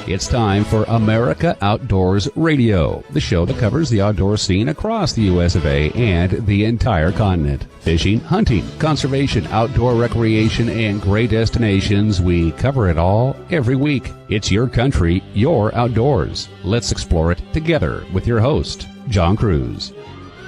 It's time for America Outdoors Radio, the show that covers the outdoor scene across the U.S. of A. and the entire continent. Fishing, hunting, conservation, outdoor recreation, and great destinations, we cover it all every week. It's your country, your outdoors. Let's explore it together with your host, John Kruse.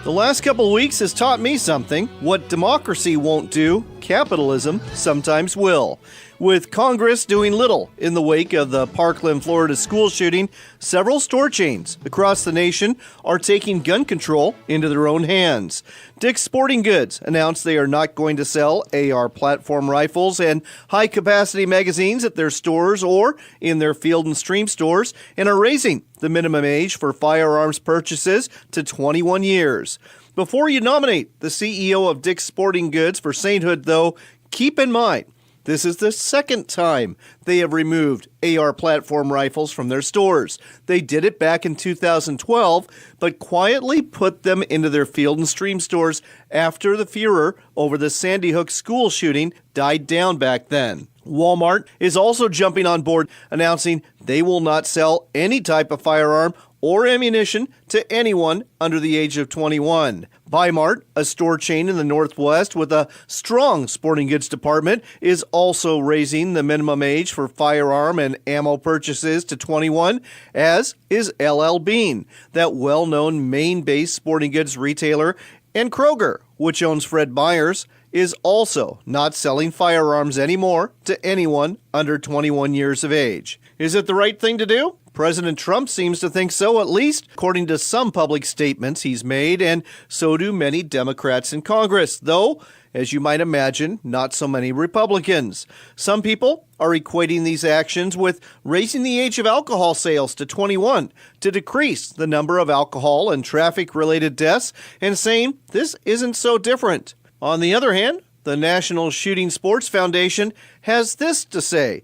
The last couple of weeks has taught me something. What democracy won't do, capitalism sometimes will. With Congress doing little in the wake of the Parkland, Florida school shooting, several store chains across the nation are taking gun control into their own hands. Dick's Sporting Goods announced they are not going to sell AR platform rifles and high-capacity magazines at their stores or in their Field & Stream stores and are raising the minimum age for firearms purchases to 21 years. Before you nominate the CEO of Dick's Sporting Goods for sainthood, though, keep in mind, this is the second time they have removed AR platform rifles from their stores. They did it back in 2012, but quietly put them into their Field & Stream stores after the furor over the Sandy Hook school shooting died down back then. Walmart is also jumping on board, announcing they will not sell any type of firearm or ammunition to anyone under the age of 21. Bi-Mart, a store chain in the Northwest with a strong sporting goods department, is also raising the minimum age for firearm and ammo purchases to 21, as is LL Bean, that well-known Maine-based sporting goods retailer, and Kroger, which owns Fred Meyer's, is also not selling firearms anymore to anyone under 21 years of age. Is it the right thing to do? President Trump seems to think so, at least according to some public statements he's made, and so do many Democrats in Congress, though, as you might imagine, not so many Republicans. Some people are equating these actions with raising the age of alcohol sales to 21 to decrease the number of alcohol and traffic-related deaths, and saying this isn't so different. On the other hand, the National Shooting Sports Foundation has this to say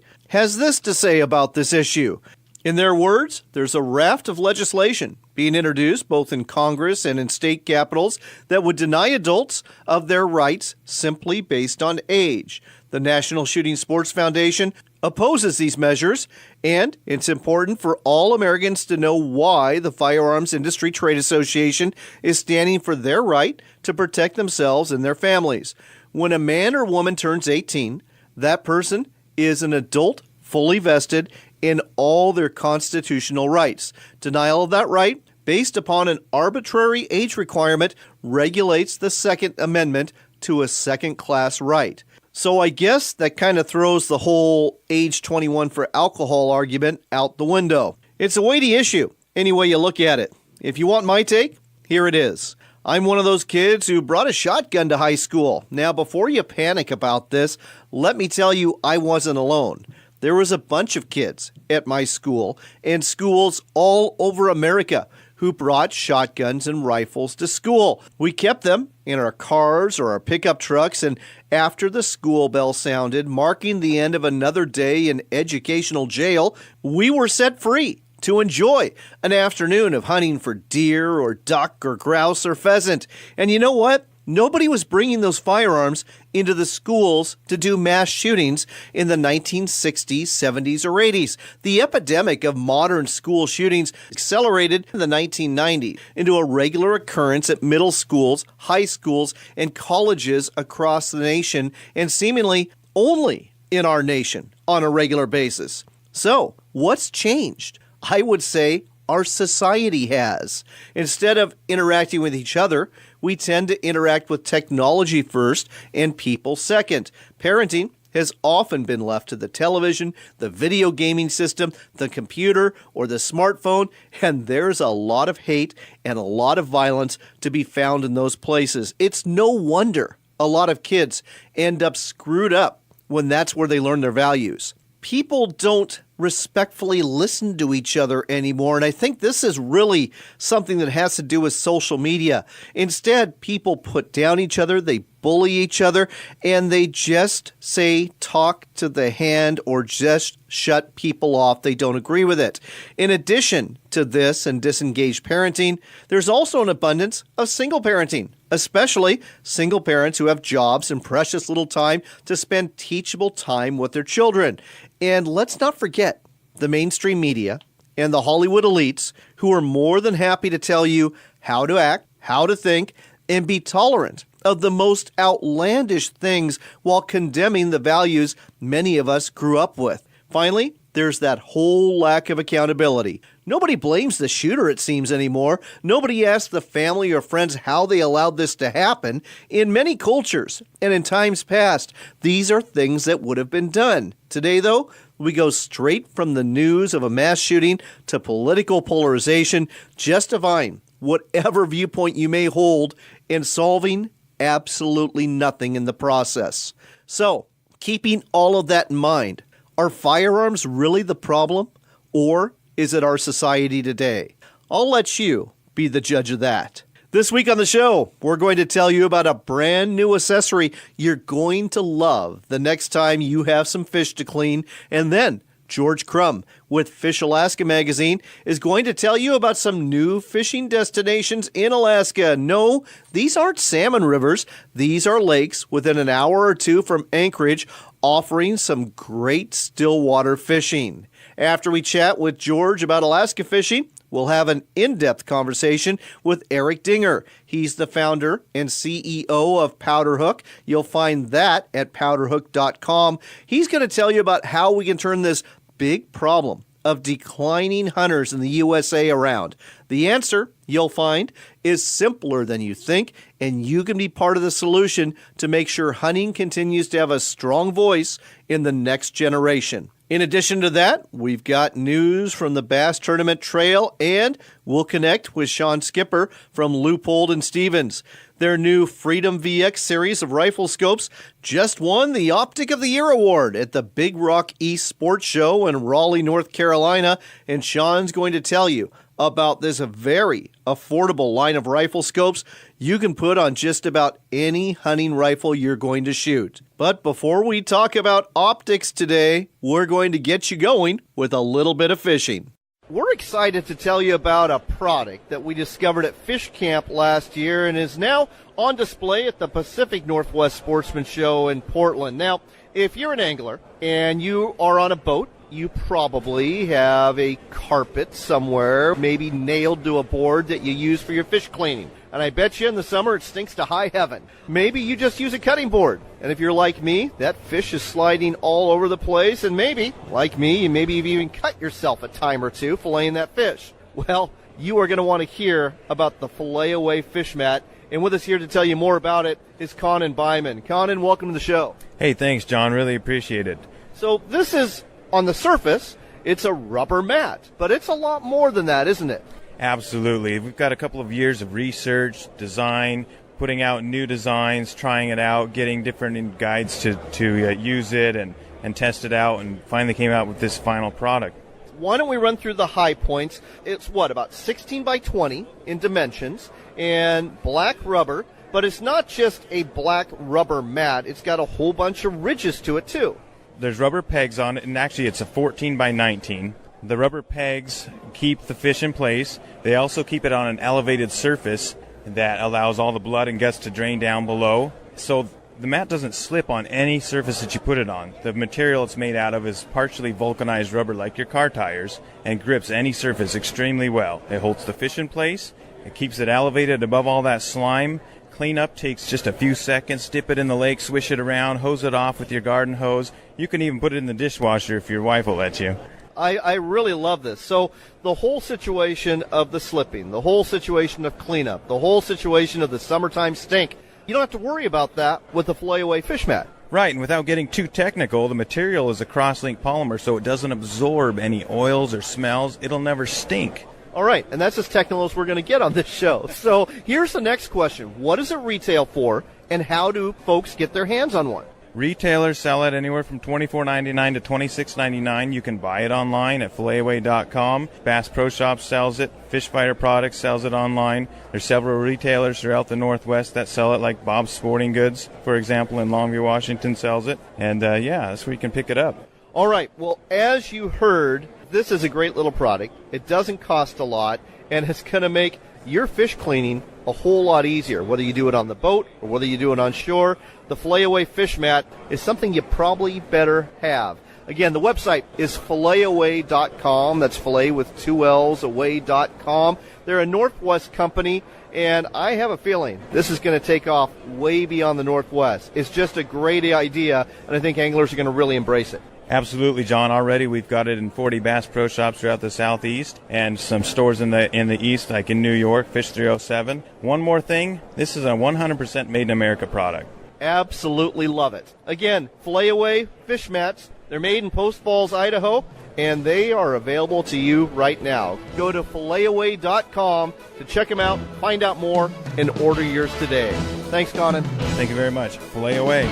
about this issue. In their words, there's a raft of legislation being introduced both in Congress and in state capitals that would deny adults of their rights simply based on age. The National Shooting Sports Foundation opposes these measures, and it's important for all Americans to know why the Firearms Industry Trade Association is standing for their right to protect themselves and their families. When a man or woman turns 18, that person is an adult fully vested in all their constitutional rights. Denial of that right, based upon an arbitrary age requirement, regulates the Second Amendment to a second-class right. So I guess that kind of throws the whole age 21 for alcohol argument out the window. It's a weighty issue, any way you look at it. If you want my take, here it is. I'm one of those kids who brought a shotgun to high school. Now, before you panic about this, let me tell you I wasn't alone. There was a bunch of kids at my school and schools all over America who brought shotguns and rifles to school. We kept them in our cars or our pickup trucks, and after the school bell sounded, marking the end of another day in educational jail, we were set free to enjoy an afternoon of hunting for deer or duck or grouse or pheasant. And you know what? Nobody was bringing those firearms into the schools to do mass shootings in the 1960s, 70s, or 80s. The epidemic of modern school shootings accelerated in the 1990s into a regular occurrence at middle schools, high schools, and colleges across the nation, and seemingly only in our nation on a regular basis. So, what's changed? I would say our society has. Instead of interacting with each other, we tend to interact with technology first and people second. Parenting has often been left to the television, the video gaming system, the computer, or the smartphone, and there's a lot of hate and a lot of violence to be found in those places. It's no wonder a lot of kids end up screwed up when that's where they learn their values. People don't respectfully listen to each other anymore, and I think this is really something that has to do with social media. Instead, people put down each other, they bully each other, and they just say talk to the hand or just shut people off. They don't agree with it. In addition to this and disengaged parenting, there's also an abundance of single parenting, especially single parents who have jobs and precious little time to spend teachable time with their children. And let's not forget, the mainstream media, and the Hollywood elites who are more than happy to tell you how to act, how to think, and be tolerant of the most outlandish things while condemning the values many of us grew up with. Finally, there's that whole lack of accountability. Nobody blames the shooter, it seems, anymore. Nobody asks the family or friends how they allowed this to happen. In many cultures and in times past, these are things that would have been done. Today, though, we go straight from the news of a mass shooting to political polarization, justifying whatever viewpoint you may hold and solving absolutely nothing in the process. So, keeping all of that in mind, are firearms really the problem, or is it our society today? I'll let you be the judge of that. This week on the show, we're going to tell you about a brand new accessory you're going to love the next time you have some fish to clean. And then George Krumm with Fish Alaska magazine is going to tell you about some new fishing destinations in Alaska. No, these aren't salmon rivers. These are lakes within an hour or two from Anchorage, offering some great Stillwater fishing. After we chat with George about Alaska fishing, we'll have an in-depth conversation with Eric Dinger. He's the founder and CEO of Powderhook. You'll find that at powderhook.com. He's going to tell you about how we can turn this big problem of declining hunters in the USA around. The answer, you'll find, is simpler than you think, and you can be part of the solution to make sure hunting continues to have a strong voice in the next generation. In addition to that, we've got news from the Bass Tournament Trail, and we'll connect with Sean Skipper from Leupold and Stevens. Their new Freedom VX series of rifle scopes just won the Optic of the Year award at the Big Rock East Sports Show in Raleigh, North Carolina, and Sean's going to tell you about this very affordable line of rifle scopes you can put on just about any hunting rifle you're going to shoot. But before we talk about optics today, we're going to get you going with a little bit of fishing. We're excited to tell you about a product that we discovered at Fish Camp last year and is now on display at the Pacific Northwest Sportsman Show in Portland. Now, if you're an angler and you are on a boat, you probably have a carpet somewhere, maybe nailed to a board that you use for your fish cleaning. And I bet you in the summer it stinks to high heaven. Maybe you just use a cutting board. And if you're like me, that fish is sliding all over the place. And maybe, like me, you maybe you've even cut yourself a time or two filleting that fish. Well, you are going to want to hear about the Fillet Away Fish Mat. And with us here to tell you more about it is Conan Byman. Conan, welcome to the show. Hey, thanks, John. Really appreciate it. So this is, on the surface, it's a rubber mat. But it's a lot more than that, isn't it? Absolutely. We've got a couple of years of research, design, putting out new designs, trying it out, getting different guides to use it and test it out, and finally came out with this final product. Why don't we run through the high points? It's about 16 by 20 in dimensions and black rubber, but it's not just a black rubber mat. It's got a whole bunch of ridges to it, too. There's rubber pegs on it, and actually it's a 14 by 19. The rubber pegs keep the fish in place. They also keep it on an elevated surface that allows all the blood and guts to drain down below. So the mat doesn't slip on any surface that you put it on. The material it's made out of is partially vulcanized rubber like your car tires and grips any surface extremely well. It holds the fish in place. It keeps it elevated above all that slime. Cleanup takes just a few seconds. Dip it in the lake, swish it around, hose it off with your garden hose. You can even put it in the dishwasher if your wife will let you. I really love this. So the whole situation of the slipping, the whole situation of cleanup, the whole situation of the summertime stink, you don't have to worry about that with the Fillet Away Fish Mat. Right, and without getting too technical, the material is a cross-linked polymer, so it doesn't absorb any oils or smells. It'll never stink. All right, and that's as technical as we're going to get on this show. So here's the next question. What does it retail for, and how do folks get their hands on one? Retailers sell it anywhere from $24.99 to $26.99. You can buy it online at filletaway.com. Bass Pro Shops sells it. Fish Fighter Products sells it online. There's several retailers throughout the Northwest that sell it, like Bob's Sporting Goods, for example, in Longview, Washington, sells it. And, that's where you can pick it up. All right. Well, as you heard, this is a great little product. It doesn't cost a lot, and it's going to make your fish cleaning a whole lot easier, whether you do it on the boat or whether you do it on shore. The Fillet Away Fish Mat is something you probably better have. Again, the website is filletaway.com. That's fillet with 2 L's, away.com. They're a Northwest company, and I have a feeling this is going to take off way beyond the Northwest. It's just a great idea, and I think anglers are going to really embrace it. Absolutely, John. Already we've got it in 40 Bass Pro Shops throughout the Southeast and some stores in the East, like in New York, Fish 307. One more thing, this is a 100% made in America product. Absolutely love it. Again, Fillet Away Fish Mats. They're made in Post Falls, Idaho, and they are available to you right now. Go to filletaway.com to check them out, find out more, and order yours today. Thanks, Conan. Thank you very much. Fillet Away.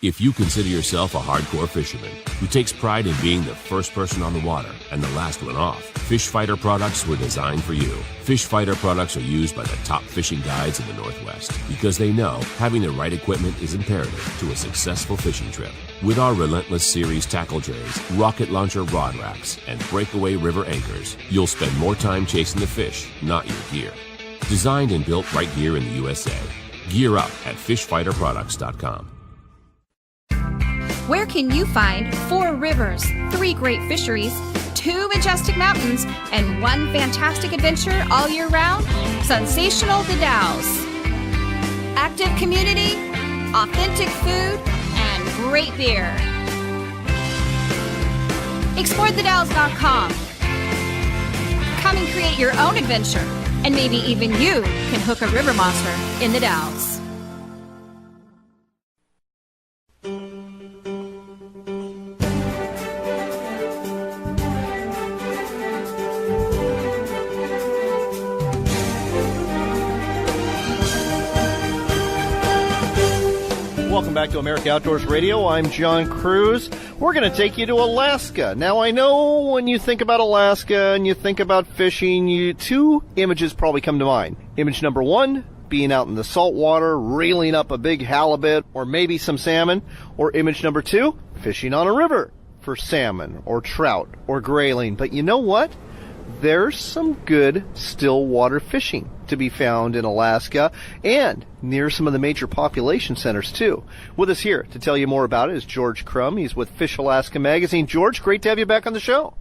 If you consider yourself a hardcore fisherman who takes pride in being the first person on the water and the last one off, Fish Fighter products were designed for you. Fish Fighter products are used by the top fishing guides in the Northwest because they know having the right equipment is imperative to a successful fishing trip. With our Relentless Series tackle trays, rocket launcher rod racks, and breakaway river anchors, you'll spend more time chasing the fish, not your gear. Designed and built right here in the USA. Gear up at fishfighterproducts.com. Where can you find 4 rivers, 3 great fisheries, 2 majestic mountains, and 1 fantastic adventure all year round? Sensational The Dalles. Active community, authentic food, and great beer. ExploreTheDalles.com. Come and create your own adventure, and maybe even you can hook a river monster in the Dalles. Welcome back to America Outdoors Radio. I'm John Kruse. We're going to take you to Alaska. Now, I know when you think about Alaska and you think about fishing, 2 images probably come to mind. Image number 1, being out in the salt water, reeling up a big halibut or maybe some salmon. Or image number 2, fishing on a river for salmon or trout or grayling. But you know what? There's some good stillwater fishing to be found in Alaska and near some of the major population centers, too. With us here to tell you more about it is George Krumm. He's with Fish Alaska Magazine. George, great to have you back on the show.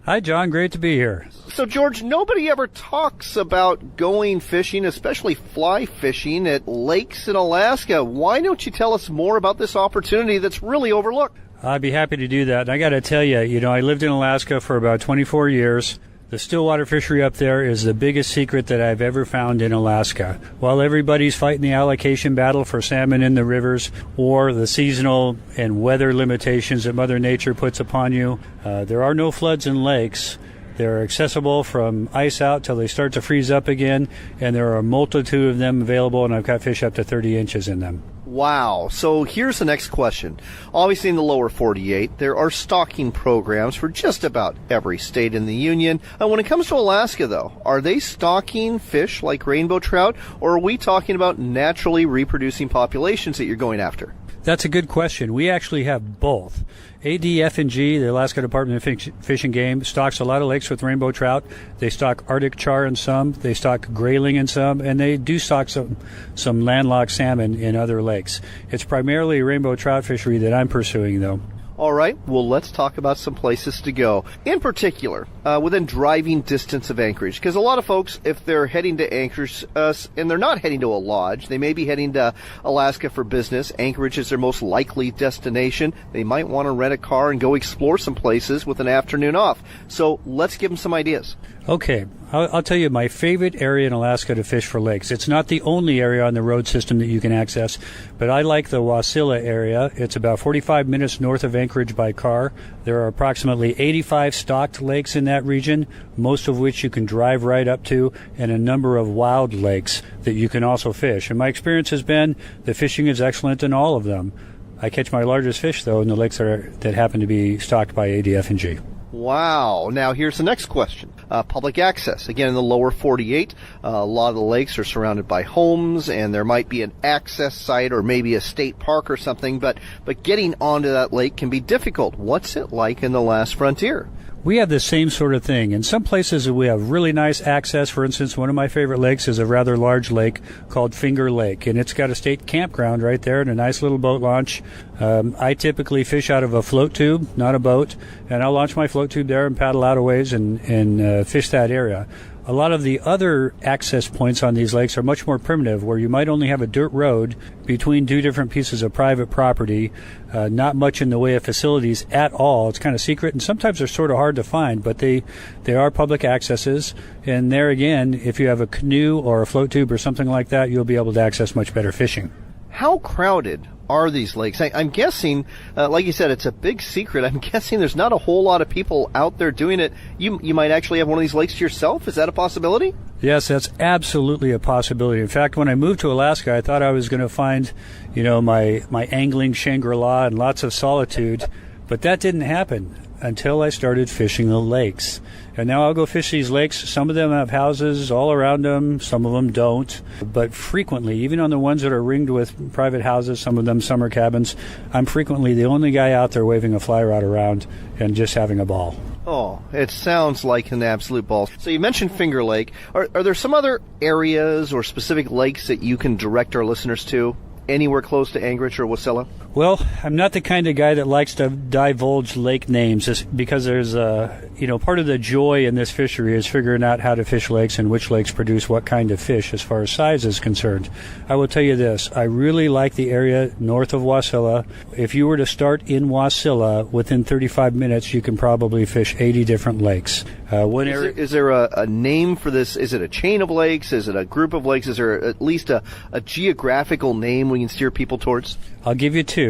Hi, John. Great to be here. So, George, nobody ever talks about going fishing, especially fly fishing, at lakes in Alaska. Why don't you tell us more about this opportunity that's really overlooked? I'd be happy to do that. And I got to tell you, I lived in Alaska for about 24 years. The Stillwater fishery up there is the biggest secret that I've ever found in Alaska. While everybody's fighting the allocation battle for salmon in the rivers or the seasonal and weather limitations that Mother Nature puts upon you, there are no floods in lakes. They're accessible from ice out till they start to freeze up again, and there are a multitude of them available, and I've got fish up to 30 inches in them. Wow. So here's the next question. Obviously in the lower 48, there are stocking programs for just about every state in the union. When it comes to Alaska, though, are they stocking fish like rainbow trout, or are we talking about naturally reproducing populations that you're going after? That's a good question. We actually have both. ADF&G, the Alaska Department of Fish and Game, stocks a lot of lakes with rainbow trout. They stock Arctic char in some. They stock grayling in some. And they do stock some landlocked salmon in other lakes. It's primarily a rainbow trout fishery that I'm pursuing, though. All right, well, let's talk about some places to go. In particular, within driving distance of Anchorage, because a lot of folks, if they're heading to Anchorage, and they're not heading to a lodge, they may be heading to Alaska for business. Anchorage is their most likely destination. They might want to rent a car and go explore some places with an afternoon off. So let's give them some ideas. Okay, I'll tell you my favorite area in Alaska to fish for lakes. It's not the only area on the road system that you can access, but I like the Wasilla area. It's about 45 minutes north of Anchorage by car. There are approximately 85 stocked lakes in that region, most of which you can drive right up to, and a number of wild lakes that you can also fish. And my experience has been the fishing is excellent in all of them. I catch my largest fish, though, in the lakes that happen to be stocked by ADF&G. Wow. Now, here's the next question. Public access. Again, in the lower 48, a lot of the lakes are surrounded by homes, and there might be an access site or maybe a state park or something, but getting onto that lake can be difficult. What's it like in the last frontier? We have the same sort of thing. In some places we have really nice access. For instance, one of my favorite lakes is a rather large lake called Finger Lake, and it's got a state campground right there and a nice little boat launch. I typically fish out of a float tube, not a boat, and I'll launch my float tube there and paddle out a ways and fish that area. A lot of the other access points on these lakes are much more primitive, where you might only have a dirt road between two different pieces of private property, not much in the way of facilities at all. It's kind of secret, and sometimes they're sort of hard to find, but they are public accesses. And there again, if you have a canoe or a float tube or something like that, you'll be able to access much better fishing. How crowded are these lakes? I'm guessing, like you said, it's a big secret. I'm guessing there's not a whole lot of people out there doing it. You might actually have one of these lakes to yourself. Is that a possibility? Yes, that's absolutely a possibility. In fact, when I moved to Alaska, I thought I was going to find, my angling Shangri-La and lots of solitude, but that didn't happen until I started fishing the lakes. And now I'll go fish these lakes. Some of them have houses all around them. Some of them don't. But frequently, even on the ones that are ringed with private houses, some of them summer cabins, I'm frequently the only guy out there waving a fly rod around and just having a ball. Oh, it sounds like an absolute ball. So you mentioned Finger Lake. Are there some other areas or specific lakes that you can direct our listeners to? Anywhere close to Anchorage or Wasilla? Well, I'm not the kind of guy that likes to divulge lake names, because there's part of the joy in this fishery is figuring out how to fish lakes and which lakes produce what kind of fish as far as size is concerned. I will tell you this, I really like the area north of Wasilla. If you were to start in Wasilla, within 35 minutes you can probably fish 80 different lakes. Is there a name for this? Is it a chain of lakes? Is it a group of lakes? Is there at least a geographical name we can steer people towards? I'll give you two.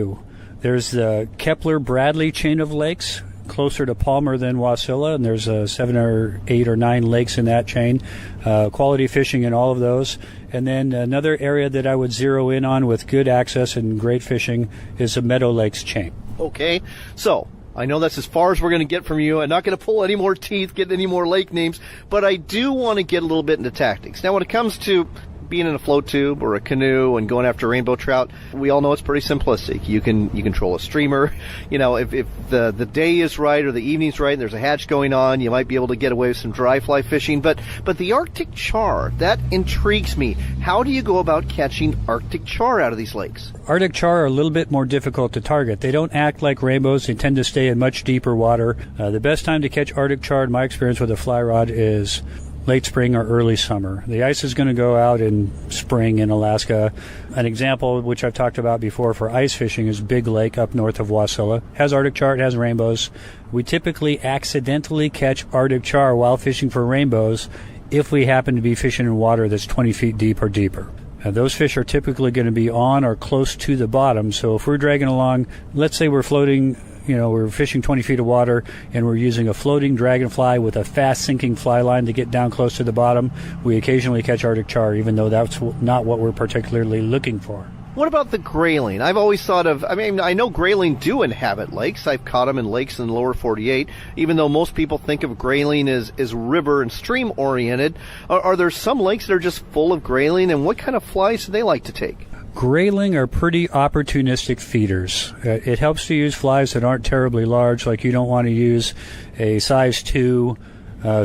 There's the Kepler-Bradley chain of lakes, closer to Palmer than Wasilla, and there's 7 or 8 or 9 lakes in that chain. Quality fishing in all of those. And then another area that I would zero in on with good access and great fishing is the Meadow Lakes chain. Okay, so I know that's as far as we're going to get from you. I'm not going to pull any more teeth, get any more lake names, but I do want to get a little bit into tactics. Now, when it comes to being in a float tube or a canoe and going after rainbow trout, we all know it's pretty simplistic. You can control a streamer. If the day is right or the evening's right and there's a hatch going on, you might be able to get away with some dry fly fishing. But the Arctic char, that intrigues me. How do you go about catching Arctic char out of these lakes? Arctic char are a little bit more difficult to target. They don't act like rainbows. They tend to stay in much deeper water. The best time to catch Arctic char, in my experience with a fly rod, is late spring or early summer. The ice is going to go out in spring in Alaska. An example, which I've talked about before for ice fishing, is Big Lake up north of Wasilla. Has Arctic char, it has rainbows. We typically accidentally catch Arctic char while fishing for rainbows if we happen to be fishing in water that's 20 feet deep or deeper. Those fish are typically going to be on or close to the bottom. So if we're dragging along, let's say we're floating, we're fishing 20 feet of water and we're using a floating dragonfly with a fast sinking fly line to get down close to the bottom, we occasionally catch Arctic char, even though that's not what we're particularly looking for. What about the grayling? I've always thought I know grayling do inhabit lakes. I've caught them in lakes in the lower 48, even though most people think of grayling as river and stream oriented. Are there some lakes that are just full of grayling, and what kind of flies do they like to take? Grayling are pretty opportunistic feeders. It helps to use flies that aren't terribly large, like you don't want to use a size 2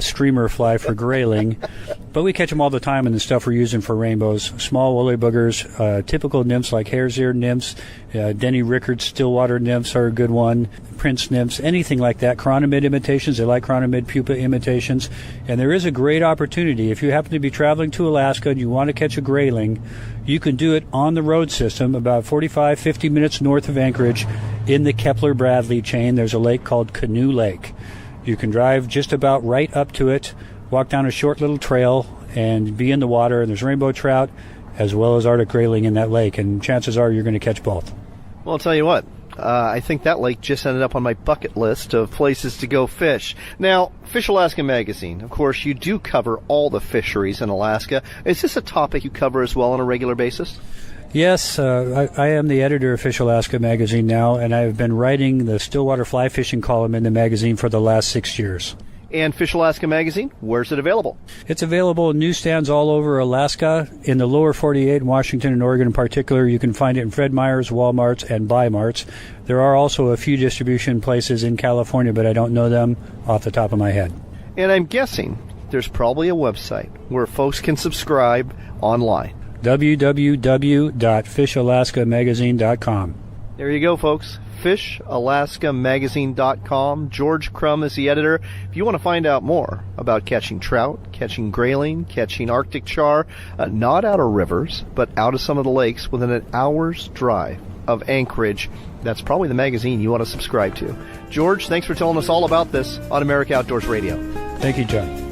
streamer fly for grayling, but we catch them all the time in the stuff we're using for rainbows. Small woolly boogers, typical nymphs like hare's ear nymphs, Denny Rickards Stillwater nymphs are a good one, Prince nymphs, anything like that. Chironomid imitations, they like chironomid pupa imitations, and there is a great opportunity. If you happen to be traveling to Alaska and you want to catch a grayling, you can do it on the road system about 45-50 minutes north of Anchorage in the Kepler-Bradley chain. There's a lake called Canoe Lake. You can drive just about right up to it, walk down a short little trail, and be in the water. And there's rainbow trout as well as Arctic grayling in that lake, and chances are you're going to catch both. Well, I'll tell you what. I think that lake just ended up on my bucket list of places to go fish. Now, Fish Alaska magazine, of course, you do cover all the fisheries in Alaska. Is this a topic you cover as well on a regular basis? Yes, I am the editor of Fish Alaska magazine now, and I've been writing the Stillwater fly fishing column in the magazine for the last 6 years. And Fish Alaska magazine, where's it available? It's available in newsstands all over Alaska, in the lower 48, in Washington and Oregon in particular. You can find it in Fred Meyer's, Walmarts, and Bi-Marts. There are also a few distribution places in California, but I don't know them off the top of my head. And I'm guessing there's probably a website where folks can subscribe online. www.fishalaskamagazine.com. There you go, folks. FishAlaskaMagazine.com. George Krumm is the editor. If you want to find out more about catching trout, catching grayling, catching Arctic char, not out of rivers, but out of some of the lakes within an hour's drive of Anchorage, that's probably the magazine you want to subscribe to. George, thanks for telling us all about this on America Outdoors Radio. Thank you, John.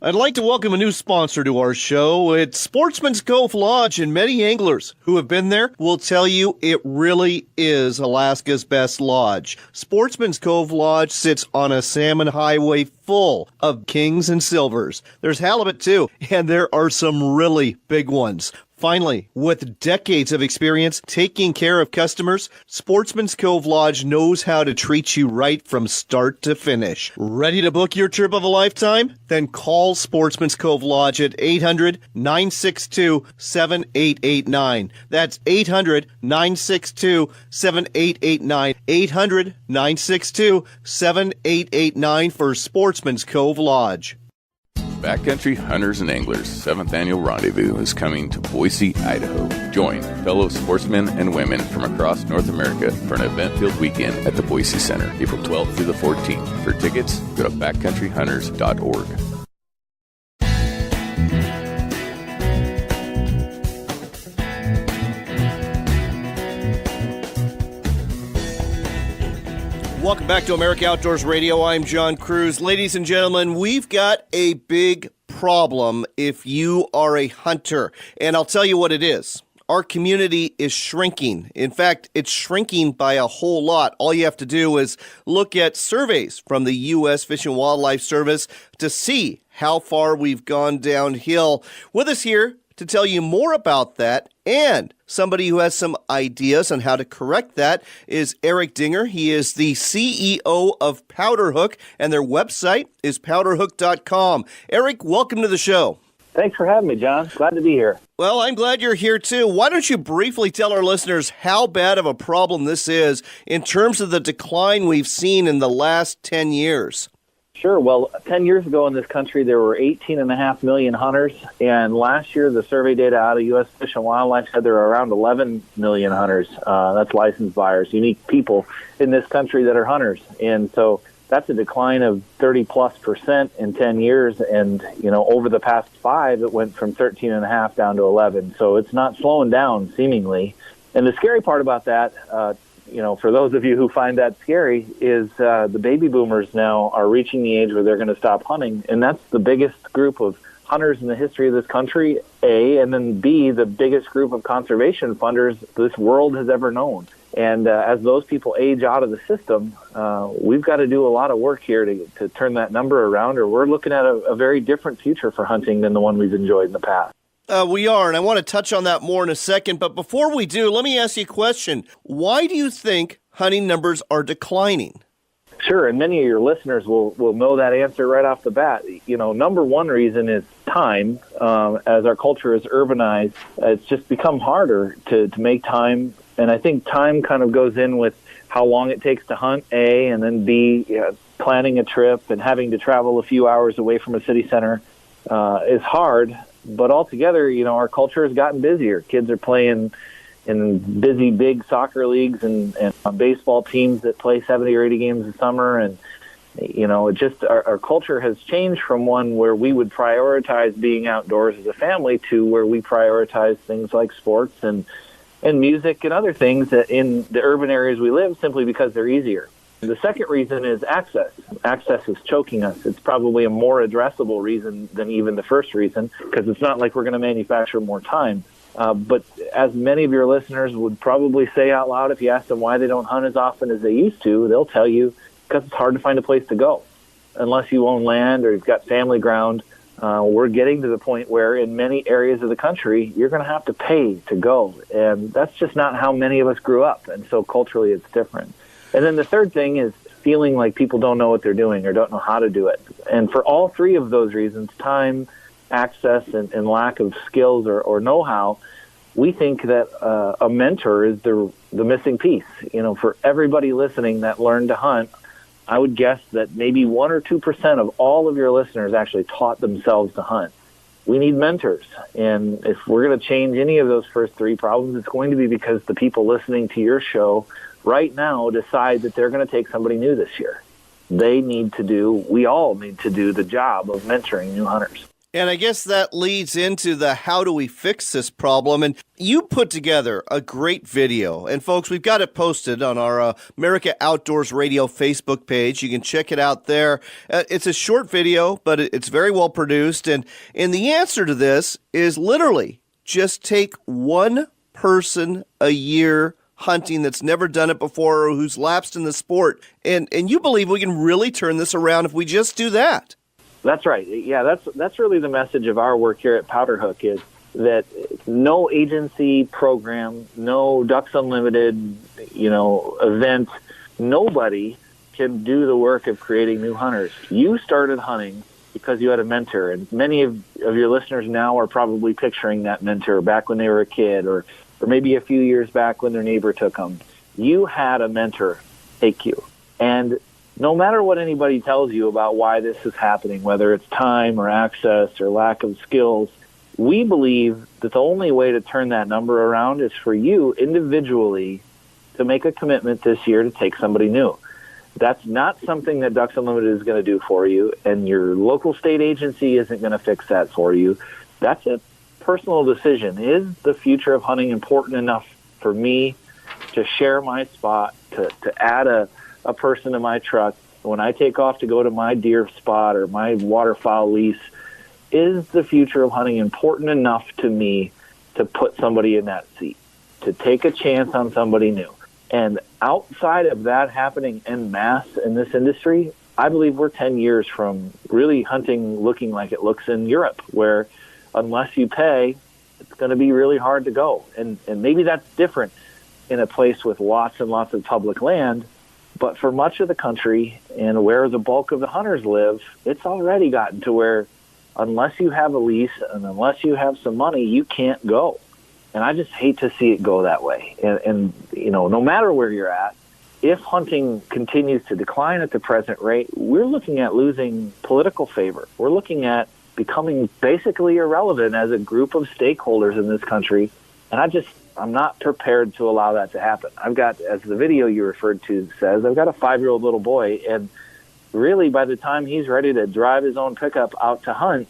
I'd like to welcome a new sponsor to our show. It's Sportsman's Cove Lodge, and many anglers who have been there will tell you it really is Alaska's best lodge. Sportsman's Cove Lodge sits on a salmon highway full of kings and silvers. There's halibut too, and there are some really big ones. Finally, with decades of experience taking care of customers, Sportsman's Cove Lodge knows how to treat you right from start to finish. Ready to book your trip of a lifetime? Then call Sportsman's Cove Lodge at 800-962-7889. That's 800-962-7889. 800-962-7889 for Sportsman's Cove Lodge. Backcountry Hunters and Anglers' 7th Annual Rendezvous is coming to Boise, Idaho. Join fellow sportsmen and women from across North America for an event-filled weekend at the Boise Center, April 12th through the 14th. For tickets, go to backcountryhunters.org. Welcome back to America Outdoors Radio. I'm John Kruse. Ladies and gentlemen, we've got a big problem if you are a hunter, and I'll tell you what it is. Our community is shrinking. In fact, it's shrinking by a whole lot. All you have to do is look at surveys from the U.S. Fish and Wildlife Service to see how far we've gone downhill. With us here to tell you more about that, and somebody who has some ideas on how to correct that, is Eric Dinger. He is the CEO of Powderhook, and their website is powderhook.com. Eric, welcome to the show. Thanks for having me, John. Glad to be here. Well, I'm glad you're here, too. Why don't you briefly tell our listeners how bad of a problem this is in terms of the decline we've seen in the last 10 years? Sure. Well, 10 years ago in this country, there were 18.5 million hunters, and last year the survey data out of U.S. Fish and Wildlife said there are around 11 million hunters. That's licensed buyers, unique people in this country that are hunters. And so that's a decline of 30+% in 10 years, and, you know, over the past 5, it went from 13.5 down to 11. So it's not slowing down, seemingly. And the scary part about that, you know, for those of you who find that scary, is the baby boomers now are reaching the age where they're going to stop hunting, and that's the biggest group of hunters in the history of this country, A, and then B, the biggest group of conservation funders this world has ever known. And as those people age out of the system, we've got to do a lot of work here to turn that number around, or we're looking at a very different future for hunting than the one we've enjoyed in the past. We are, and I want to touch on that more in a second. But before we do, let me ask you a question. Why do you think hunting numbers are declining? Sure, and many of your listeners will know that answer right off the bat. You know, number one reason is time. As our culture is urbanized, it's just become harder to make time. And I think time kind of goes in with how long it takes to hunt, A, and then B, planning a trip and having to travel a few hours away from a city center is hard. But altogether, you know, our culture has gotten busier. Kids are playing in busy, big soccer leagues and baseball teams that play 70 or 80 games a summer. And, you know, it just our culture has changed from one where we would prioritize being outdoors as a family to where we prioritize things like sports and music and other things that in the urban areas we live simply because they're easier. The second reason is access. Access is choking us. It's probably a more addressable reason than even the first reason, because it's not like we're going to manufacture more time. But as many of your listeners would probably say out loud, if you ask them why they don't hunt as often as they used to, they'll tell you because it's hard to find a place to go. Unless you own land or you've got family ground, we're getting to the point where in many areas of the country, you're going to have to pay to go. And that's just not how many of us grew up. And so culturally, it's different. And then the third thing is feeling like people don't know what they're doing or don't know how to do it. And for all three of those reasons, time, access, and lack of skills or know-how, we think that a mentor is the missing piece. For everybody listening that learned to hunt, I would guess that maybe 1 or 2% of all of your listeners actually taught themselves to hunt. We need mentors. And if we're going to change any of those first three problems, it's going to be because the people listening to your show right now decide that they're going to take somebody new this year. We all need to do the job of mentoring new hunters. And I guess that leads into the how do we fix this problem. And you put together a great video. And folks, we've got it posted on our America Outdoors Radio Facebook page. You can check it out there. It's a short video, but it's very well produced. And the answer to this is literally just take one person a year hunting that's never done it before or who's lapsed in the sport. And you believe we can really turn this around if we just do that. That's right. Yeah, that's really the message of our work here at Powderhook is that no agency program, no Ducks Unlimited, event, nobody can do the work of creating new hunters. You started hunting because you had a mentor, and many of your listeners now are probably picturing that mentor back when they were a kid or maybe a few years back when their neighbor took them. You had a mentor take you. And no matter what anybody tells you about why this is happening, whether it's time or access or lack of skills, we believe that the only way to turn that number around is for you individually to make a commitment this year to take somebody new. That's not something that Ducks Unlimited is going to do for you, and your local state agency isn't going to fix that for you. That's a personal decision. Is the future of hunting important enough for me to share my spot, to add a person to my truck when I take off to go to my deer spot or my waterfowl lease? Is the future of hunting important enough to me to put somebody in that seat, to take a chance on somebody new? And outside of that happening en masse in this industry, I believe we're 10 years from really hunting looking like it looks in Europe, where unless you pay, it's going to be really hard to go. And maybe that's different in a place with lots and lots of public land. But for much of the country and where the bulk of the hunters live, it's already gotten to where unless you have a lease and unless you have some money, you can't go. And I just hate to see it go that way. And no matter where you're at, if hunting continues to decline at the present rate, we're looking at losing political favor. We're looking at becoming basically irrelevant as a group of stakeholders in this country. And I'm not prepared to allow that to happen. I've got, as the video you referred to says, I've got a 5-year-old little boy, and really by the time he's ready to drive his own pickup out to hunt,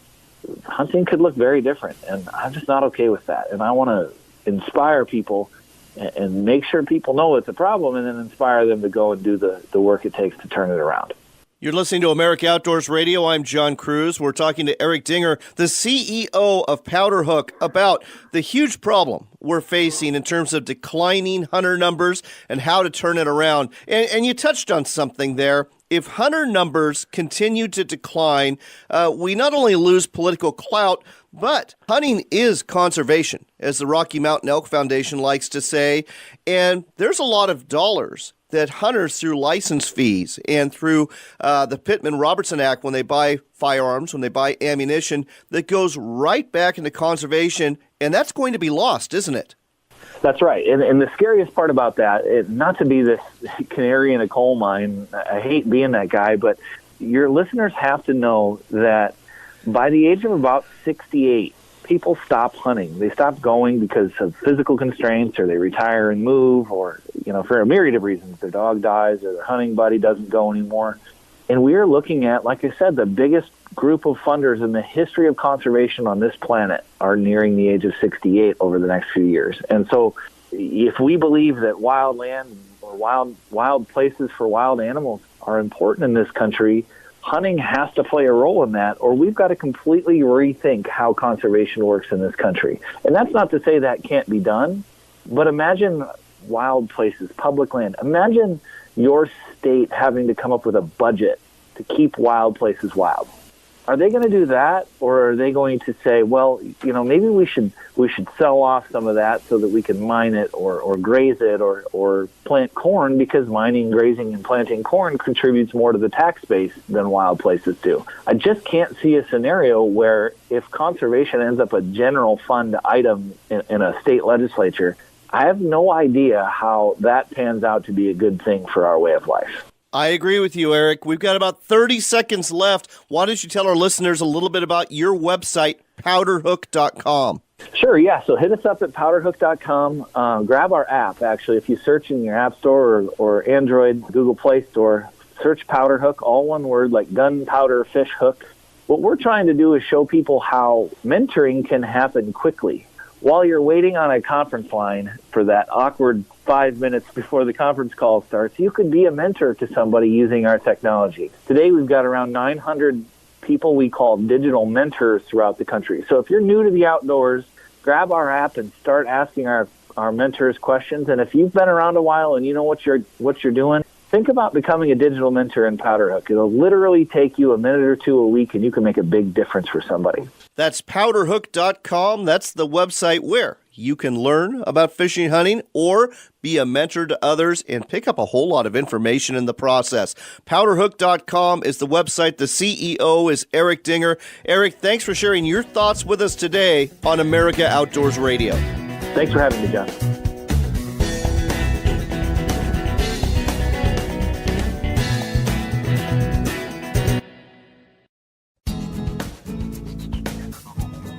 hunting could look very different, and I'm just not okay with that. And I want to inspire people and make sure people know it's a problem and then inspire them to go and do the work it takes to turn it around. You're listening to America Outdoors Radio. I'm John Kruse. We're talking to Eric Dinger, the CEO of Powderhook, about the huge problem we're facing in terms of declining hunter numbers and how to turn it around. And you touched on something there. If hunter numbers continue to decline, we not only lose political clout, but hunting is conservation, as the Rocky Mountain Elk Foundation likes to say. And there's a lot of dollars that hunters, through license fees and through the Pittman-Robertson Act, when they buy firearms, when they buy ammunition, that goes right back into conservation, and that's going to be lost, isn't it? That's right. And the scariest part about that, not to be this canary in a coal mine, I hate being that guy, but your listeners have to know that by the age of about 68, people stop hunting. They stop going because of physical constraints, or they retire and move, or, for a myriad of reasons. Their dog dies or their hunting buddy doesn't go anymore. And we are looking at, like I said, the biggest group of funders in the history of conservation on this planet are nearing the age of 68 over the next few years. And so if we believe that wild land or wild places for wild animals are important in this country, hunting has to play a role in that, or we've got to completely rethink how conservation works in this country. And that's not to say that can't be done, but imagine wild places, public land. Imagine your state having to come up with a budget to keep wild places wild. Are they going to do that, or are they going to say, well, maybe we should sell off some of that so that we can mine it or graze it or plant corn, because mining, grazing, and planting corn contributes more to the tax base than wild places do. I just can't see a scenario where if conservation ends up a general fund item in a state legislature, I have no idea how that pans out to be a good thing for our way of life. I agree with you, Eric. We've got about 30 seconds left. Why don't you tell our listeners a little bit about your website, powderhook.com? Sure, yeah. So hit us up at powderhook.com. Grab our app, actually. If you search in your App Store or Android, Google Play Store, search Powderhook, all one word, like gunpowder fish hook. What we're trying to do is show people how mentoring can happen quickly. While you're waiting on a conference line for that awkward 5 minutes before the conference call starts, you could be a mentor to somebody using our technology. Today, we've got around 900 people we call digital mentors throughout the country. So if you're new to the outdoors, grab our app and start asking our mentors questions. And if you've been around a while and you know what you're doing, think about becoming a digital mentor in Powderhook. It'll literally take you a minute or two a week, and you can make a big difference for somebody. That's powderhook.com. That's the website where you can learn about fishing and hunting or be a mentor to others and pick up a whole lot of information in the process. Powderhook.com is the website. The CEO is Eric Dinger. Eric, thanks for sharing your thoughts with us today on America Outdoors Radio. Thanks for having me, John.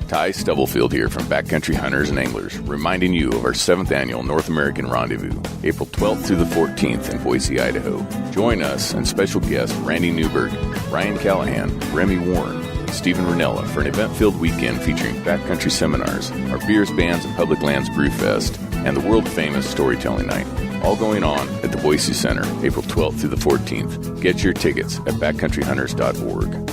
Ty Stubblefield here from Backcountry Hunters and Anglers, reminding you of our 7th annual North American Rendezvous, April 12th through the 14th in Boise, Idaho. Join us and special guests Randy Newberg, Ryan Callahan, Remy Warren, and Stephen Ranella for an event-filled weekend featuring backcountry seminars, our Beers, Bands, and Public Lands Brew Fest, and the world-famous Storytelling Night. All going on at the Boise Center, April 12th through the 14th. Get your tickets at backcountryhunters.org.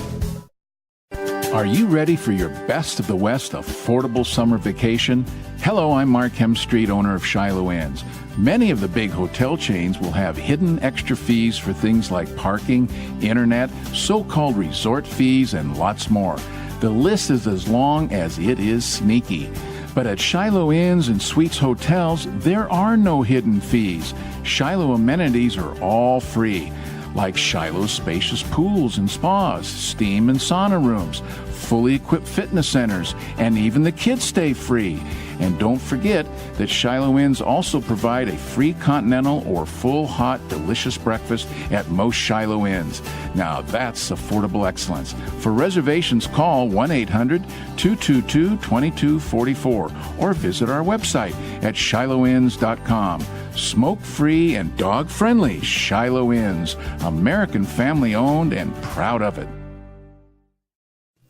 Are you ready for your best of the West affordable summer vacation? Hello, I'm Mark Hemstreet, owner of Shiloh Inns. Many of the big hotel chains will have hidden extra fees for things like parking, internet, so-called resort fees, and lots more. The list is as long as it is sneaky. But at Shiloh Inns and Suites Hotels, there are no hidden fees. Shiloh amenities are all free, like Shiloh's spacious pools and spas, steam and sauna rooms, fully equipped fitness centers, and even the kids stay free. And don't forget that Shiloh Inns also provide a free continental or full hot delicious breakfast at most Shiloh Inns. Now that's affordable excellence. For reservations, call 1-800-222-2244 or visit our website at shilohinns.com. Smoke-free and dog-friendly Shiloh Inns, American family-owned and proud of it.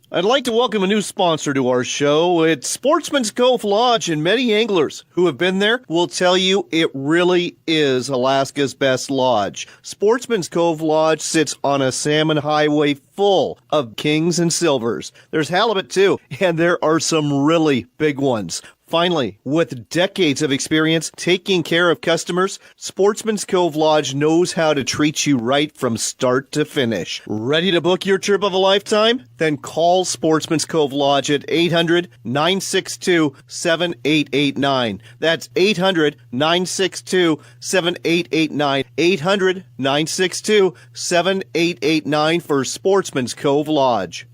I'd like to welcome a new sponsor to our show. It's Sportsman's Cove Lodge, and many anglers who have been there will tell you it really is Alaska's best lodge. Sportsman's Cove Lodge sits on a salmon highway full of kings and silvers. There's halibut too, and there are some really big ones. Finally, with decades of experience taking care of customers, Sportsman's Cove Lodge knows how to treat you right from start to finish. Ready to book your trip of a lifetime? Then call Sportsman's Cove Lodge at 800-962-7889. That's 800-962-7889. 800-962-7889 for Sportsman's Cove Lodge.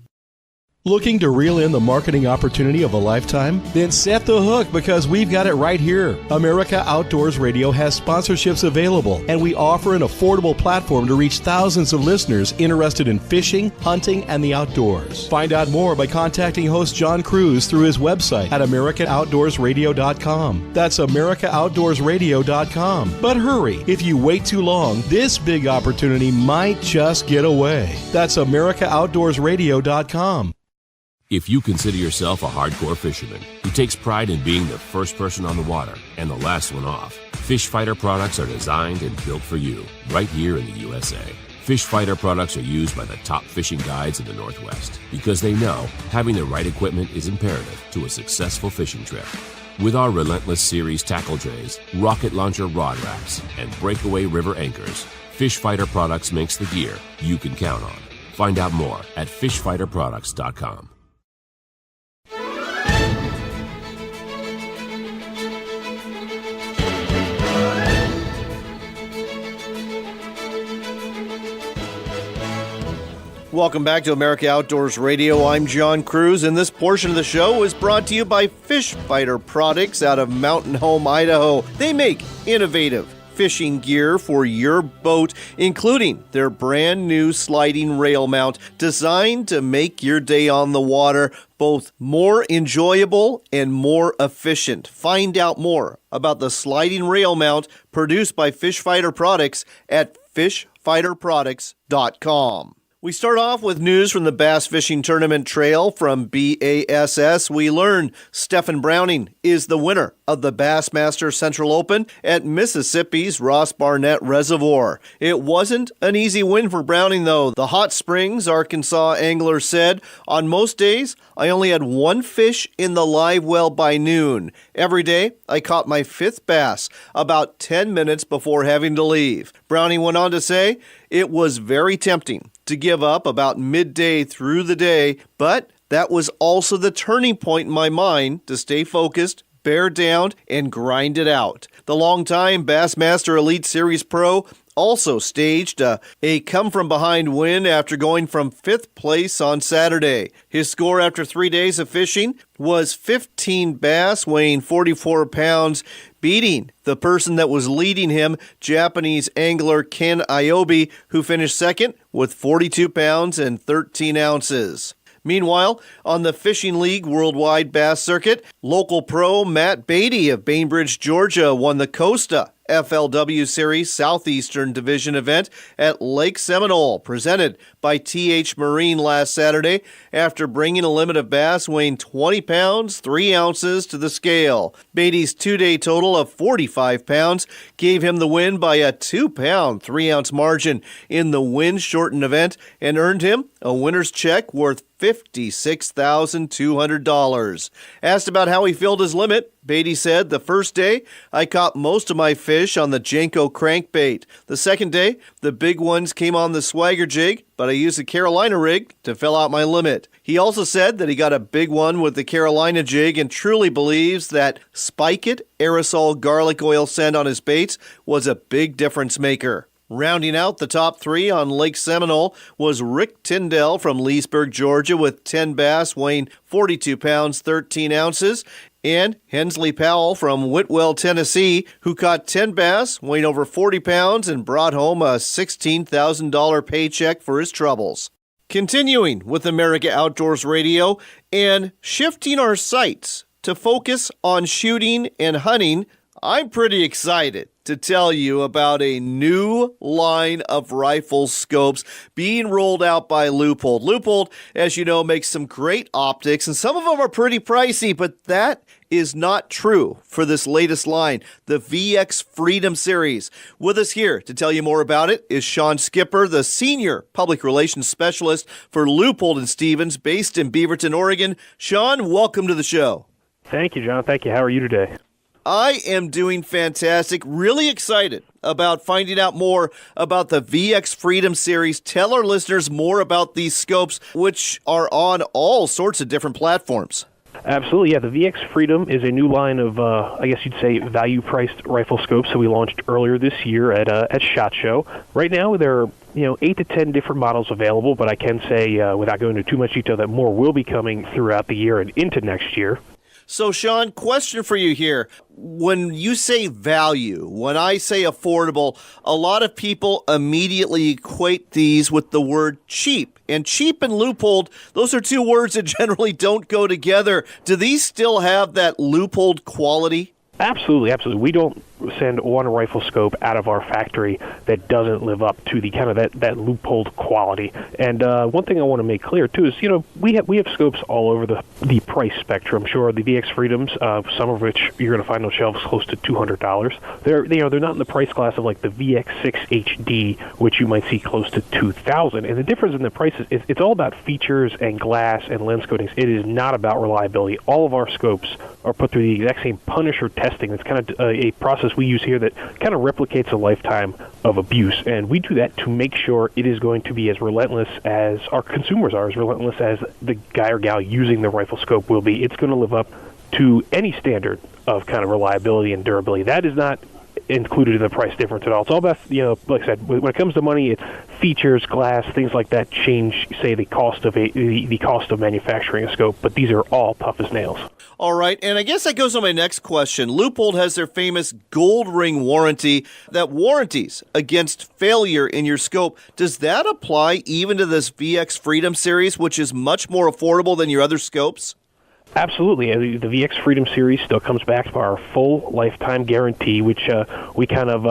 Looking to reel in the marketing opportunity of a lifetime? Then set the hook, because we've got it right here. America Outdoors Radio has sponsorships available, and we offer an affordable platform to reach thousands of listeners interested in fishing, hunting, and the outdoors. Find out more by contacting host John Kruse through his website at AmericaOutdoorsRadio.com. That's AmericaOutdoorsRadio.com. But hurry, if you wait too long, this big opportunity might just get away. That's AmericaOutdoorsRadio.com. If you consider yourself a hardcore fisherman who takes pride in being the first person on the water and the last one off, Fish Fighter products are designed and built for you right here in the USA. Fish Fighter products are used by the top fishing guides in the Northwest because they know having the right equipment is imperative to a successful fishing trip. With our Relentless Series tackle trays, rocket launcher rod wraps, and breakaway river anchors, Fish Fighter Products makes the gear you can count on. Find out more at fishfighterproducts.com. Welcome back to America Outdoors Radio. I'm John Kruse, and this portion of the show is brought to you by Fish Fighter Products out of Mountain Home, Idaho. They make innovative fishing gear for your boat, including their brand new sliding rail mount designed to make your day on the water both more enjoyable and more efficient. Find out more about the sliding rail mount produced by Fish Fighter Products at fishfighterproducts.com. We start off with news from the Bass Fishing Tournament Trail from BASS. We learn Stephen Browning is the winner of the Bassmaster Central Open at Mississippi's Ross Barnett Reservoir. It wasn't an easy win for Browning, though. The Hot Springs, Arkansas angler said, "On most days, I only had one fish in the live well by noon. Every day, I caught my fifth bass about 10 minutes before having to leave." Browning went on to say, "It was very tempting to give up about midday through the day, but that was also the turning point in my mind to stay focused, bear down, and grind it out." The longtime Bassmaster Elite Series pro also staged a come-from-behind win after going from 5th place on Saturday. His score after 3 days of fishing was 15 bass weighing 44 pounds, beating the person that was leading him, Japanese angler Ken Iobi, who finished second with 42 pounds and 13 ounces. Meanwhile, on the Fishing League Worldwide Bass Circuit, local pro Matt Beatty of Bainbridge, Georgia, won the Costa FLW Series Southeastern Division event at Lake Seminole, presented by TH Marine last Saturday, after bringing a limit of bass weighing 20 pounds, 3 ounces to the scale. Beatty's 2-day total of 45 pounds gave him the win by a 2-pound, 3-ounce margin in the wind-shortened event and earned him a winner's check worth $56,200. Asked about how he filled his limit, Beatty said, "The first day, I caught most of my fish on the Jenko crankbait. The second day, the big ones came on the Swagger jig, but I used the Carolina rig to fill out my limit." He also said that he got a big one with the Carolina jig and truly believes that Spike It aerosol garlic oil scent on his baits was a big difference maker. Rounding out the top three on Lake Seminole was Rick Tyndall from Leesburg, Georgia, with 10 bass weighing 42 pounds, 13 ounces, and Hensley Powell from Whitwell, Tennessee, who caught 10 bass weighing over 40 pounds and brought home a $16,000 paycheck for his troubles. Continuing with America Outdoors Radio and shifting our sights to focus on shooting and hunting, I'm pretty excited to tell you about a new line of rifle scopes being rolled out by Leupold. Leupold, as you know, makes some great optics, and some of them are pretty pricey, but that is not true for this latest line, the VX Freedom Series. With us here to tell you more about it is Sean Skipper, the Senior Public Relations Specialist for Leupold & Stevens, based in Beaverton, Oregon. Sean, welcome to the show. Thank you, John. Thank you. How are you today? I am doing fantastic. Really excited about finding out more about the VX Freedom Series. Tell our listeners more about these scopes, which are on all sorts of different platforms. Absolutely, yeah. The VX Freedom is a new line of, I guess you'd say, value-priced rifle scopes that we launched earlier this year at SHOT Show. Right now, there are 8 to 10 different models available, but I can say, without going into too much detail, that more will be coming throughout the year and into next year. So, Sean, question for you here. When you say value, when I say affordable, a lot of people immediately equate these with the word cheap. And cheap and Leupold, those are two words that generally don't go together. Do these still have that Leupold quality? Absolutely, absolutely. We don't send one rifle scope out of our factory that doesn't live up to the kind of that Leupold quality. And one thing I want to make clear too is, we have scopes all over the price spectrum. Sure, the VX Freedoms, some of which you're going to find on shelves close to $200. They're not in the price class of like the VX6 HD, which you might see close to $2,000. And the difference in the prices is it's all about features and glass and lens coatings. It is not about reliability. All of our scopes are put through the exact same Punisher testing. It's kind of a process we use here that kind of replicates a lifetime of abuse, and we do that to make sure it is going to be as relentless as our consumers are, as relentless as the guy or gal using the rifle scope will be. It's going to live up to any standard of kind of reliability and durability. That is not included in the price difference at all. It's all about, like I said, when it comes to money, it's features, glass, things like that change, say, the cost of the cost of manufacturing a scope, but these are all tough as nails. All right, and I guess that goes on my next question. Leupold has their famous gold ring warranty that warranties against failure in your scope. Does that apply even to this VX Freedom series, which is much more affordable than your other scopes? Absolutely. The VX Freedom series still comes back to our full lifetime guarantee, which we kind of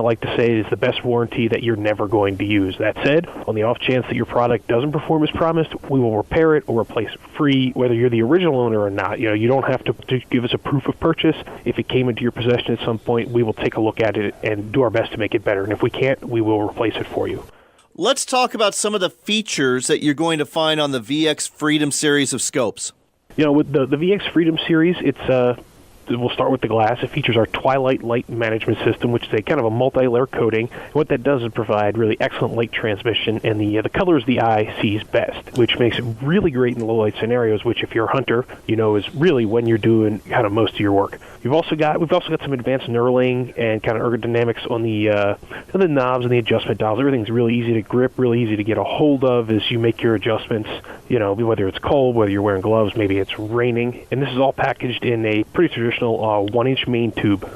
like to say is the best warranty that you're never going to use. That said, on the off chance that your product doesn't perform as promised, we will repair it or replace it free, whether you're the original owner or not. You don't have to give us a proof of purchase. If it came into your possession at some point, we will take a look at it and do our best to make it better. And if we can't, we will replace it for you. Let's talk about some of the features that you're going to find on the VX Freedom series of scopes. With the VX Freedom series, we'll start with the glass. It features our Twilight Light Management System, which is a kind of a multi-layer coating. And what that does is provide really excellent light transmission and the colors the eye sees best, which makes it really great in the low-light scenarios, which if you're a hunter, is really when you're doing kind of most of your work. We've also got some advanced knurling and kind of ergodynamics on the knobs and the adjustment dials. Everything's really easy to grip, really easy to get a hold of as you make your adjustments, whether it's cold, whether you're wearing gloves, maybe it's raining. And this is all packaged in a pretty traditional 1-inch main tube.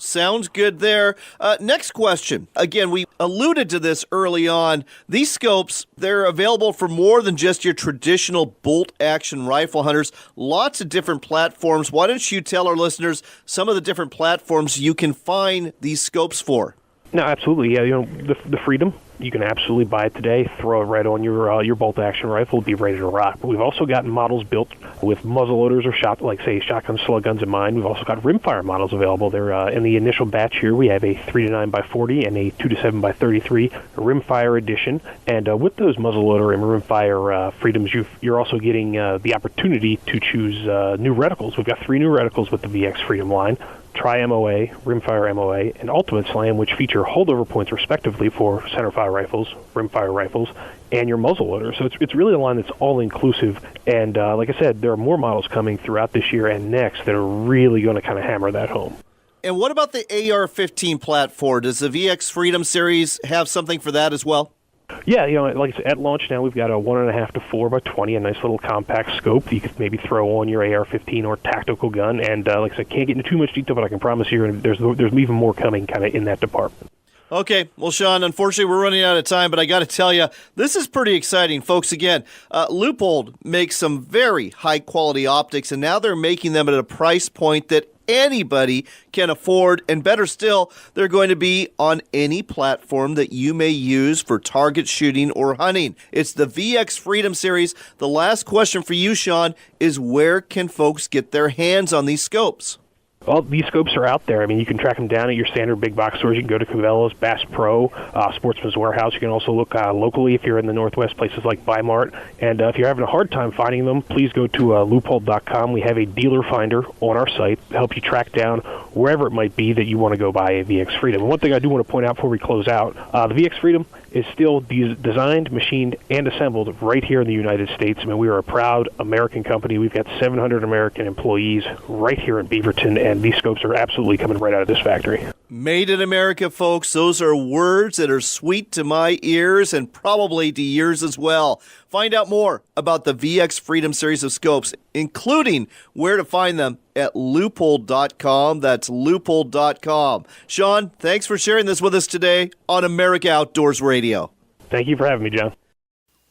Sounds good there. Next question. Again, we alluded to this early on. These scopes, they're available for more than just your traditional bolt-action rifle hunters. Lots of different platforms. Why don't you tell our listeners some of the different platforms you can find these scopes for? No, absolutely. Yeah, the Freedom, you can absolutely buy it today, throw it right on your bolt-action rifle, be ready to rock. But we've also got models built with muzzleloaders or shotgun slug guns in mind. We've also got rimfire models available. They're in the initial batch here. We have a 3-9x40 and a 2-7x33 rimfire edition. And with those muzzleloader and rimfire Freedoms, you're also getting the opportunity to choose new reticles. We've got 3 new reticles with the VX Freedom line. Tri-MOA, Rimfire MOA, and Ultimate Slam, which feature holdover points respectively for centerfire rifles, rimfire rifles, and your muzzleloader. So it's really a line that's all-inclusive. And like I said, there are more models coming throughout this year and next that are really going to kind of hammer that home. And what about the AR-15 platform? Does the VX Freedom series have something for that as well? Yeah, like I said, at launch now we've got a 1.5 to 4x20, a nice little compact scope that you could maybe throw on your AR-15 or tactical gun. And like I said, can't get into too much detail, but I can promise you there's even more coming kind of in that department. Okay, well, Sean, unfortunately, we're running out of time, but I got to tell you, this is pretty exciting, folks. Again, Leupold makes some very high-quality optics, and now they're making them at a price point that anybody can afford, and better still, they're going to be on any platform that you may use for target shooting or hunting. It's the VX Freedom series. The last question for you, Sean, is where can folks get their hands on these scopes? Well, these scopes are out there. I mean, you can track them down at your standard big box stores. You can go to Cabela's, Bass Pro, Sportsman's Warehouse. You can also look locally if you're in the Northwest, places like Bi-Mart. And if you're having a hard time finding them, please go to Leupold.com. We have a dealer finder on our site to help you track down wherever it might be that you want to go buy a VX Freedom. And one thing I do want to point out before we close out, the VX Freedom is still designed, machined, and assembled right here in the United States. I mean, we are a proud American company. We've got 700 American employees right here in Beaverton, and these scopes are absolutely coming right out of this factory. Made in America, folks. Those are words that are sweet to my ears and probably to yours as well. Find out more about the VX Freedom series of scopes, including where to find them at Leupold.com. That's Leupold.com. Sean, thanks for sharing this with us today on America Outdoors Radio. Thank you for having me, John.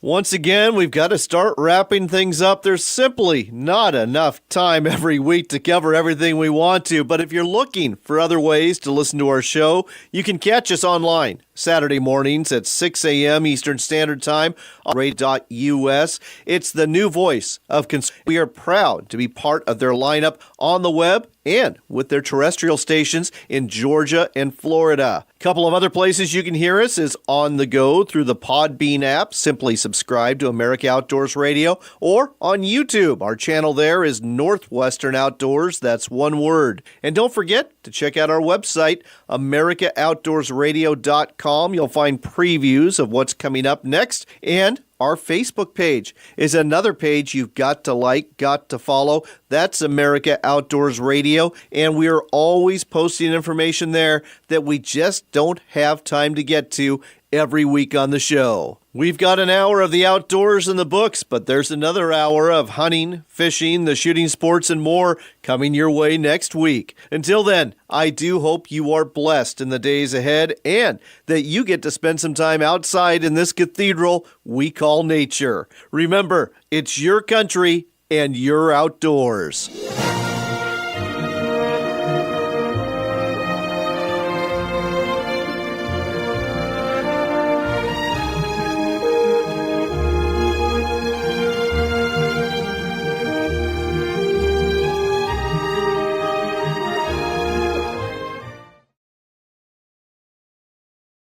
Once again, we've got to start wrapping things up. There's simply not enough time every week to cover everything we want to. But if you're looking for other ways to listen to our show, you can catch us online Saturday mornings at 6 a.m. Eastern Standard Time on radio.us. It's the new voice of We are proud to be part of their lineup on the web and with their terrestrial stations in Georgia and Florida. A couple of other places you can hear us is on the go through the Podbean app. Simply subscribe to America Outdoors Radio, or on YouTube. Our channel there is Northwestern Outdoors. That's one word. And don't forget to check out our website, AmericaOutdoorsRadio.com. You'll find previews of what's coming up next, and our Facebook page is another page you've got to like, got to follow. That's America Outdoors Radio, and we are always posting information there that we just don't have time to get to every week on the show. We've got an hour of the outdoors in the books, but there's another hour of hunting, fishing, the shooting sports, and more coming your way next week. Until then, I do hope you are blessed in the days ahead and that you get to spend some time outside in this cathedral we call nature. Remember, it's your country and your outdoors.